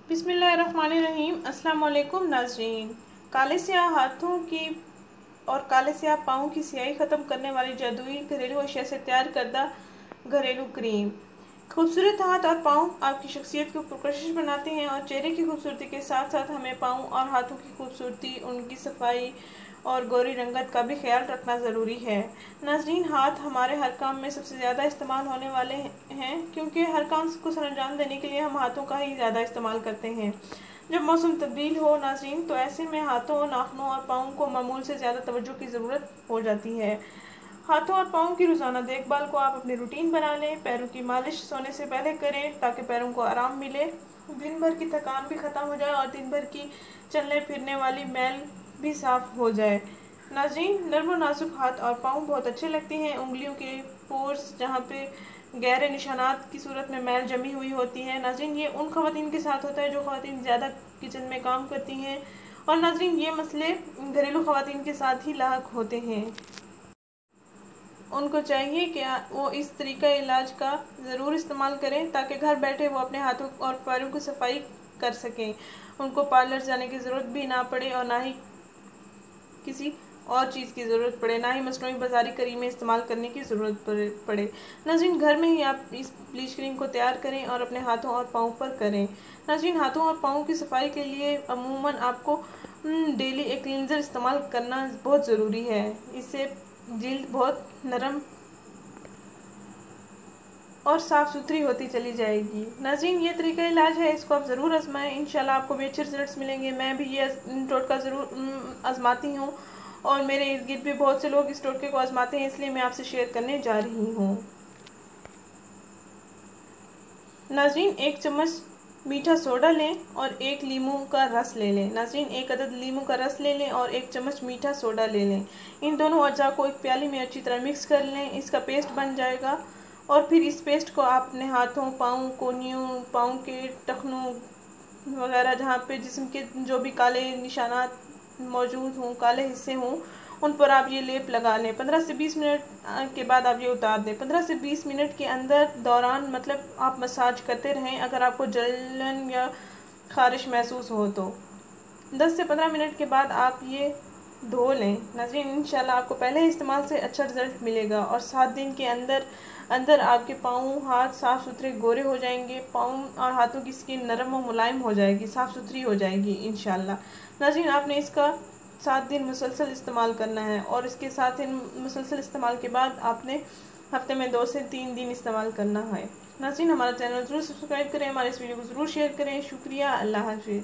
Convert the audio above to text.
बिस्मिल्लाहिर्रहमानिर्रहीम। अस्सलाम वालेकुम नाज़रीन। काले स्याह हाथों की और काले स्याह पाँव की स्याही ख़त्म करने वाली जादुई घरेलू अशिया से तैयार करदा घरेलू क्रीम। खूबसूरत हाथ और पाँव आपकी शख्सियत को पुरकशिश बनाते हैं और चेहरे की खूबसूरती के साथ साथ हमें पाँव और हाथों की खूबसूरती, उनकी सफाई और गोरी रंगत का भी ख्याल रखना ज़रूरी है। नाज़रीन, हाथ हमारे हर काम में सबसे ज़्यादा इस्तेमाल होने वाले हैं क्योंकि हर काम को सरअंजाम देने के लिए हम हाथों का ही ज़्यादा इस्तेमाल करते हैं। जब मौसम तब्दील हो नाज़रीन, तो ऐसे में हाथों, नाखूनों और पाँव को मामूल से ज़्यादा तवज्जो की ज़रूरत हो जाती है। हाथों और पाँव की रोज़ाना देखभाल को आप अपनी रूटीन बना लें। पैरों की मालिश सोने से पहले करें ताकि पैरों को आराम मिले, दिन भर की थकान भी ख़त्म हो जाए और दिन भर की चलने फिरने वाली मैल भी साफ हो जाए। नाज़रीन, नर्म और नाजुक हाथ और पाँव बहुत अच्छे लगते हैं। उंगलियों के पोर्स जहाँ पे गहरे निशानात की सूरत में मैल जमी हुई होती है। नाज़रीन, ये उन ख़वातीन के साथ होता है जो ख़वातीन ज़्यादा किचन में काम करती हैं, और नाज़रीन ये मसले घरेलू ख़वातीन के साथ ही लाहक होते हैं। उनको चाहिए कि वो इस तरीका इलाज का ज़रूर इस्तेमाल करें ताकि घर बैठे वो अपने हाथों और पैरों की सफाई कर सकें। उनको पार्लर जाने की ज़रूरत भी ना पड़े और ना ही किसी और चीज़ की ज़रूरत पड़े, ना ही मसनूई बाज़ारी क्रीमें इस्तेमाल करने की ज़रूरत पड़े। नाज़रीन, घर में ही आप इस ब्लीच क्रीम को तैयार करें और अपने हाथों और पाँव पर करें। नाज़रीन, हाथों और पाँव की सफाई के लिए अमूमन आपको डेली एक क्लींजर इस्तेमाल करना बहुत ज़रूरी है। इससे जिल्द बहुत नरम और साफ़ सुथरी होती चली जाएगी। नाज़रीन, ये तरीका इलाज है, इसको आप ज़रूर आजमाएं। इंशाल्लाह आपको भी अच्छे रिजल्ट्स मिलेंगे। मैं भी ये टोटका ज़रूर आजमाती हूँ और मेरे इर्द गिर्द भी बहुत से लोग इस टोटके को आजमाते हैं, इसलिए मैं आपसे शेयर करने जा रही हूँ। नाज़रीन, 1 चम्मच मीठा सोडा लें और 1 लीमू का रस ले लें। नाज़रीन, 1 अदद लीमू का रस ले लें और 1 चम्मच मीठा सोडा ले लें। इन दोनों अज्जा को एक प्याली में अच्छी तरह मिक्स कर लें। इसका पेस्ट बन जाएगा और फिर इस पेस्ट को आप अपने हाथों, पाँव, कोहनियों, पाँव के टखनों वगैरह जहाँ पे जिस्म के जो भी काले निशानात मौजूद हों, काले हिस्से हों, उन पर आप ये लेप लगा लें। 15 से 20 मिनट के बाद आप ये उतार दें। 15 से 20 मिनट के अंदर दौरान मतलब आप मसाज करते रहें। अगर आपको जलन या खारिश महसूस हो तो 10 से 15 मिनट के बाद आप ये धो लें। नाज़रीन, इंशाल्लाह आपको पहले इस्तेमाल से अच्छा रिजल्ट मिलेगा और 7 दिन के अंदर आपके पाँव, हाथ साफ़ सुथरे गोरे हो जाएंगे। पाँव और हाथों की स्किन नरम और मुलायम हो जाएगी, साफ़ सुथरी हो जाएगी इंशाल्लाह। नाज़रीन, आपने इसका 7 दिन मुसलसल इस्तेमाल करना है और इसके 7 दिन मुसलसल इस्तेमाल के बाद आपने हफ्ते में 2 से 3 दिन इस्तेमाल करना है। नाज़रीन, हमारा चैनल ज़रूर सब्सक्राइब करें, हमारे इस वीडियो को ज़रूर शेयर करें। शुक्रिया। अल्लाह हाफ़िज़।